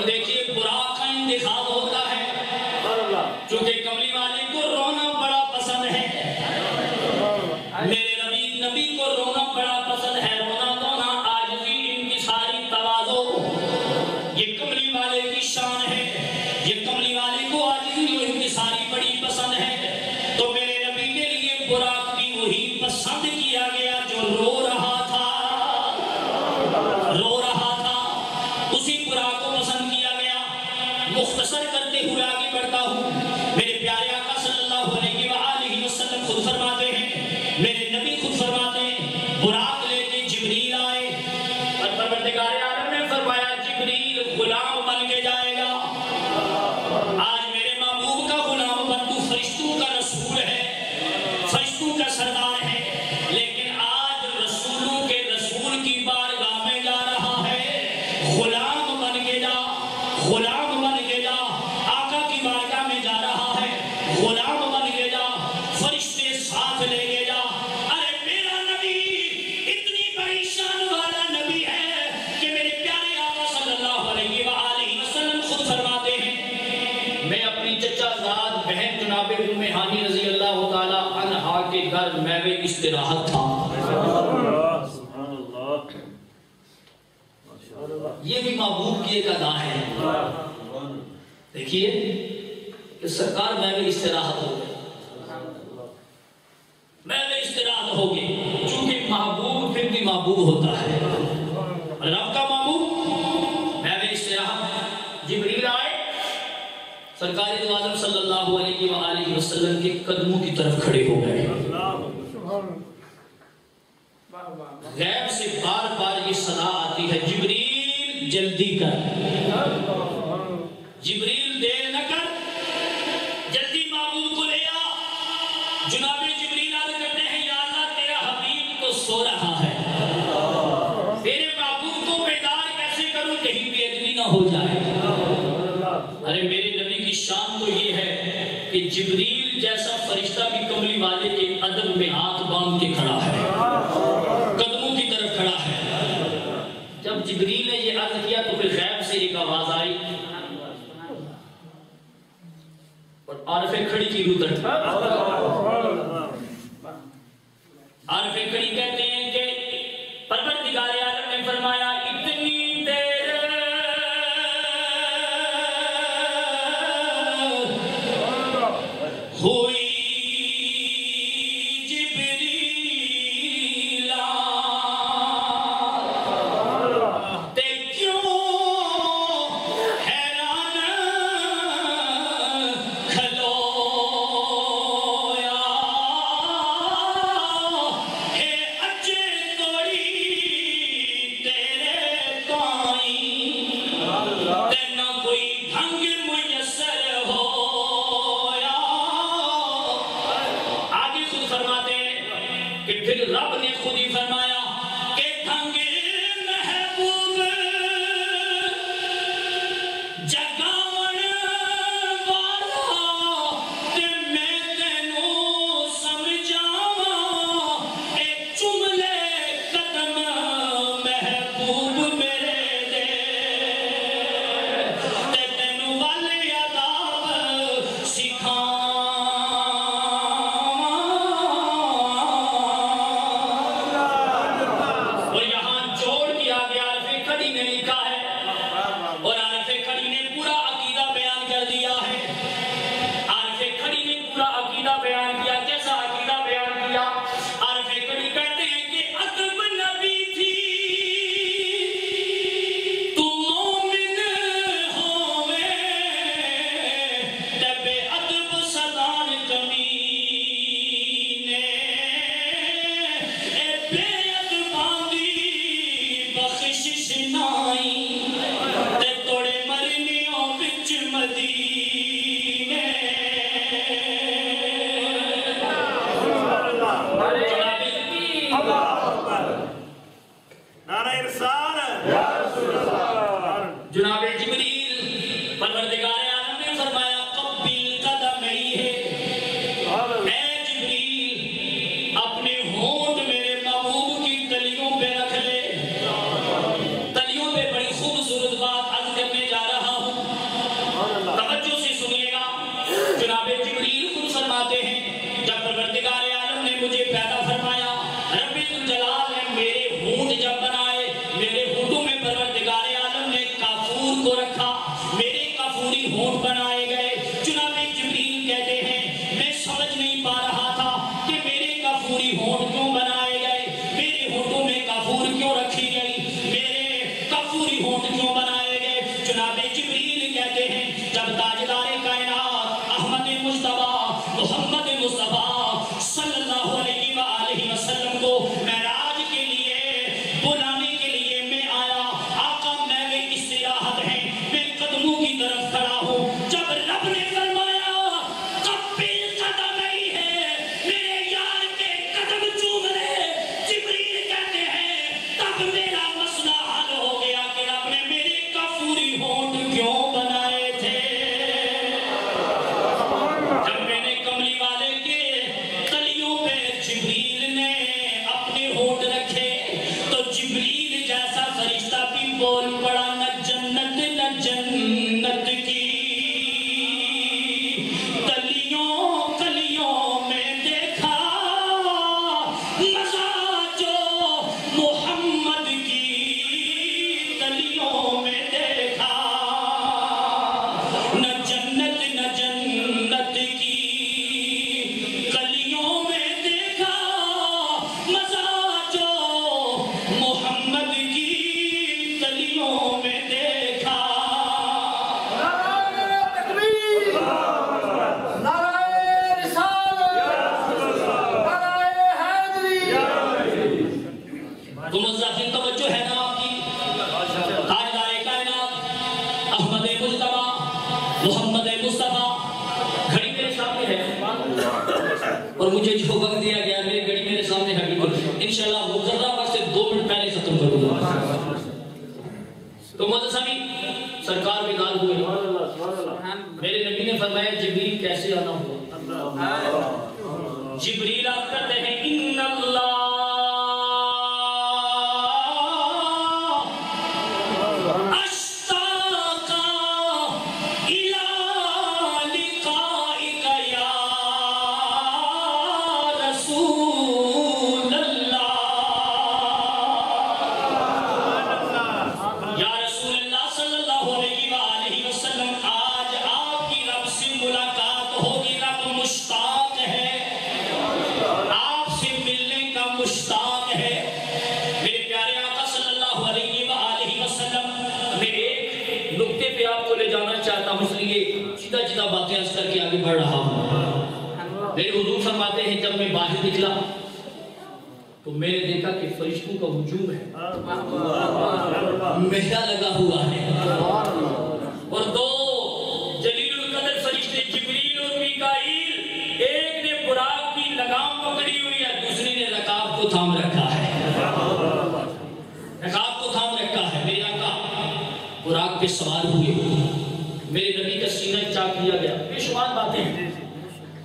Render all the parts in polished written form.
اور دیکھیے براق کا انتخاب ہوتا ہے چونکہ کملی والے کو رونا بڑا پسند ہے، میرے نبی کو رونا بڑا پسند ہے، رونا دھونا عاجزی انکساری تواضع یہ کملی والے کی شان ہے، یہ کملی والے کو عاجزی و انکساری بڑی پسند ہے، تو میرے نبی کے لیے براق بھی وہی پسند کیا گیا جو رو رہا تھا، اسی براق کو پسند کیا گیا۔ مختصر کرتے ہوئے آگے بڑھتا ہوں، میرے پیارے آقا صلی اللہ علیہ وآلہ وسلم خود فرماتے ہیں، میرے نبی خود فرماتے ہیں، براق لے کے جبریل آئے اور پروردگار عالم نے فرمایا جبریل غلام بن کے جائے گا۔ آج میرے محبوب کا غلام بن تو فرشتوں کا رسول ہے، فرشتوں کا سردار ہے، لیکن آج رسولوں کے رسول کی بارگاہ میں جا رہا ہے، غلام بن کے جا، غلام بن کے جا، آقا کی بارگاہ میں جا رہا ہے، غلام بن کے جا، فرشتے ساتھ لے کے جا۔ ارے میرا نبی اتنی بڑی شان والا نبی ہے کہ میرے پیارے آقا صلی اللہ علیہ وآلہ وسلم خود فرماتے ہیں، میں اپنی چچا زاد بہن جناب ام ہانی رضی اللہ تعالی عنہا کے گھر میوے استراحت تھا۔ یہ بھی محبوب کی ایک ادا ہے۔ دیکھیے کہ سرکار میوے استراحت ہو گئے، میوے استراحت ہو گئے، چونکہ محبوب پھر بھی محبوب ہوتا ہے، رب کا محبوب میوے استراحت۔ جبریل آئے، سرکار دو عالم صلی اللہ علیہ وآلہ وسلم کے قدموں کی طرف کھڑے ہو گئے، غیب سے بار بار یہ صدا آتی ہے جبریل جلدی کر، جبریل دیر نہ کر، جلدی محبوب کو لے آ۔ جناب جبریل عرض کرتے ہیں یا اللہ تیرا حبیب تو سو رہا ہے، تیرے محبوب کو بیدار کیسے کروں کہیں بے ادبی نہ ہو جائے۔ ارے میرے نبی کی شان تو یہ ہے کہ جبریل جیسا فرشتہ بھی کملی والے کے ادب میں ہاتھ باندھ کے کھڑا ہے، قدموں کی طرف کھڑا ہے۔ جب جبریل نے یہ عرض کیا تو پھر غیب سے ایک آواز آئی اور عارف کھڑی کی روح تڑپ، عارف کھڑی کہتے ہیں کہ پروردگار عالم نے فرمایا اتنی دیر ہوئی جناب جبریل پروردگار عالم نے فرمایا قبل قدمی ہے، اے جبریل اپنے ہونٹ میرے محبوب کی تلیوں پہ رکھ لے، تلیوں پہ بڑی خوبصورت بات عرض کرنے جا رہا الجلال نے میرے ہونٹ جب بنائے، میرے ہونٹوں میں پروردگار عالم نے کافور کو رکھا، میرے کافوری ہونٹ بنائے گئے۔ جناب جبریل کہتے ہیں میں سمجھ نہیں پا رہا تھا کہ میرے کافوری ہونٹ کیوں بنائے گئے، میرے ہونٹوں میں کافور کیوں رکھی گئی، میرے کافوری ہونٹ کیوں بنائے گئے۔ جناب جبریل کہتے ہیں جب تاجدار کائنات احمد مجتبی محمد مصطفیٰ صلی اللہ علیہ وآلہ وسلم کو معراج کے لیے بلانے کے لیے میں آیا، آقا میں استراحت ہے، میں قدموں کی طرف کھڑا ہوں، جب رب نے فرمایا قبل قدمی ہے، میرے یار کے قدم چوم لے، جبریل کہتے ہیں تب میرا مسئلہ حل ہو گیا کہ رب نے میرے کافوری ہونٹ کیوں بنائے تھے۔ جب میں نے کملی والے کے تلیوں پہ جبریل نے اپنے ہونٹ رکھے تو جبریل جیسا فرشتہ بھی بول پڑا نہ جنت کی تلیوں کلیوں میں دیکھا مزہ جو محمد کی تلیوں میں دیکھا، نہ جنت کی کلیوں میں دیکھا مزہ جو محمد کی تلیوں میں دیکھا۔ نعرہ تکبیر، نعرہ رسالت، نعرہ حیدری۔ تو مزافین توجہ ہے نا آپ کی؟ تاجدار کائنات احمد مجتبی محمد مصطفیٰ، گھڑی میرے سامنے ہے اور مجھے جو وقت دیا گیا میری گھڑی میرے سامنے ہے، انشاءاللہ مقررہ وقت سے 2 منٹ پہلے ختم کروں گا۔ تو معزز سامعین، سرکار بیدار ہوئے، میرے نبی نے فرمایا جبریل کیسے آنا ہوا؟ جبریل آپ کرتے ہیں ان اللہ اشتاق الی لقائک یا رسول اللہ، یا رسول اللہ صلی اللہ علیہ وآلہ وسلم، آج آپ کی رب سے ملاقات ہوگی، رب مشتاق ہے، آپ سے ملنے کا مشتاق ہے۔ میرے پیارے آقا صلی اللہ علیہ وآلہ وسلم، میں ایک نقطے پہ آپ کو لے جانا چاہتا ہوں، اس لیے سیدھا باتیں عرض کر کے آگے بڑھ رہا ہوں۔ میرے حضور فرماتے ہیں جب میں باہر نکلا تو میں نے دیکھا کہ فرشتوں کا ہجوم ہے، میلہ لگا ہوا ہے، اور 2 جلیل القدر فرشتے جبریل اور میکائیل، ایک نے براق کی لگام پکڑی ہوئی ہے، دوسری نے رکاب کو تھام رکھا ہے، رکاب کو تھام رکھا ہے۔ میرے آقا براق پہ سوار ہوئے، میرے نبی کا سینہ چاک کیا گیا، بے شمار باتیں ہیں،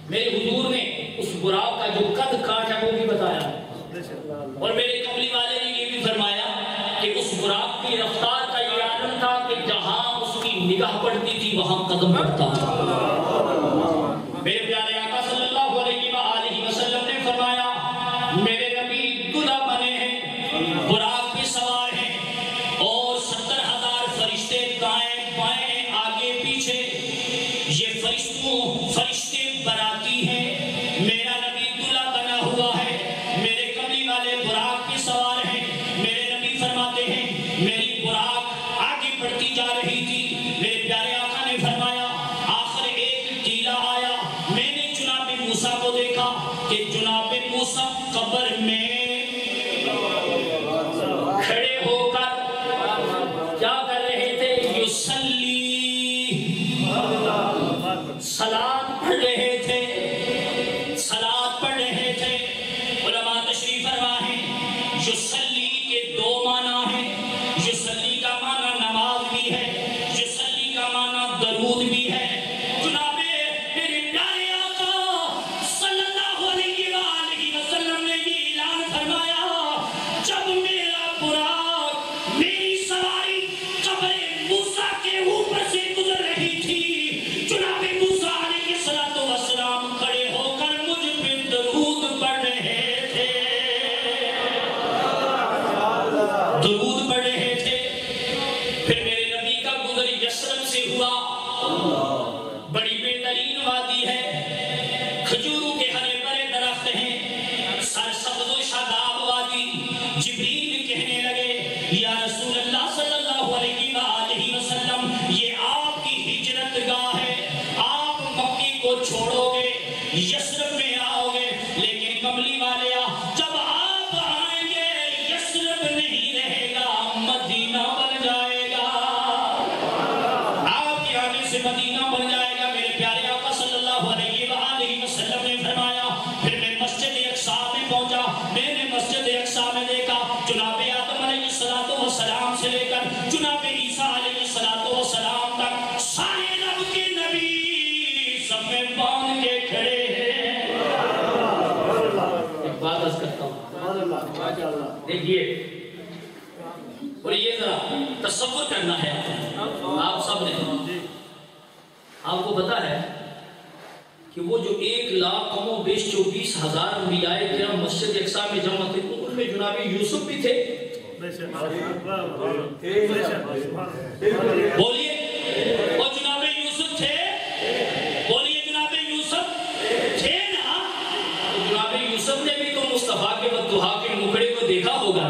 میرے حضور نے اس براق کا جو قد کاٹ ہے وہ بھی بتایا، اور میرے کملی والے نے یہ بھی فرمایا کہ اس براق کی رفتار کا یہ عالم تھا کہ جہاں اس کی نگاہ پڑتی تھی وہاں قدم پڑتا تھا۔ میرے پیارے آقا صلی اللہ علیہ وآلہ وسلم نے فرمایا میرے نبی دلہا بنے ہیں، براق پہ سوار ہیں، اور 70,000 فرشتے دائیں بائیں آگے پیچھے، یہ فرشتے براتی ہیں، میرا نبی دلہا بنا ہوا ہے، میرے کملی والے براق پہ سوار ہیں۔ میرے نبی فرماتے ہیں میری براق آگے بڑھتی جا رہی تھی، میرے پیارے آقا نے فرمایا آخر ایک ٹیلا آیا، میں نے جناب موسیٰ کو دیکھا کہ جناب موسیٰ قبر میں کھڑے ہو کر کیا کر رہے تھے؟ یصلی، صلاۃ پڑھ رہے تھے، صلاۃ پڑھ رہے تھے۔ علماء تشریف فرما ہے یصلی کے 2 معنی ہیں، یصلی کا معنی نماز بھی ہے، یصلی کا معنی درود بھی ہے۔ جناب میرے پیارے آقا صلی اللہ علیہ وآلہ وسلم نے یہ اعلان فرمایا جب میرا براق میری سواری قبر موسیٰ کے اوپر سے گزر رہی تھی، جناب موسیٰ علیہ السلام کھڑے ہو کر مجھ پہ درود پڑھ رہے تھے۔ درود پڑھ رہے تھے. پھر میرے نبی کا گزر یثرب سے ہوا. بڑی بہترین وادی ہے, کھجوروں کے ہرے بھرے درخت ہیں, سرسبز و شاداب وادی. جبریل کہنے لگے یا رسول اللہ صلی اللہ علیہ وآلہ وسلم, یہ آپ کی ہجرت گاہ ہے, آپ مکی کو چھوڑو گے, یثرب میں آؤ گے, لیکن کملی والے جب آپ آئیں گے یثرب نہیں رہے گا, مدینہ بن جائے گا. آپ کے آنے سے مدینہ بن جائے گا. میرے پیارے آقا صلی اللہ علیہ وآلہ وسلم نے فرمایا. پھر میں مسجد اقصیٰ میں پہنچا. میں نے مسجد اقصیٰ میں دیکھا جناب آدم علیہ السلام سے لے کر جناب عیسیٰ علیہ السلام تک سارے رب کے نبی سب میں باندھ کے کھڑے ہیں. ایک بات عرض کرتا ہوں, دیکھیے, اور یہ ذرا تصور کرنا ہے آپ سب نے. آپ کو پتا ہے کہ وہ جو 1,24,000 انبیاء کرام مسجد اقصیٰ میں جمع تھے, ان میں جناب یوسف بھی تھے. بولیے, اور جناب یوسف تھے. بولیے, جناب یوسف تھے نا. جناب یوسف نے بھی تو مصطفیٰ کے بددعا کے مکھڑے کو دیکھا ہوگا.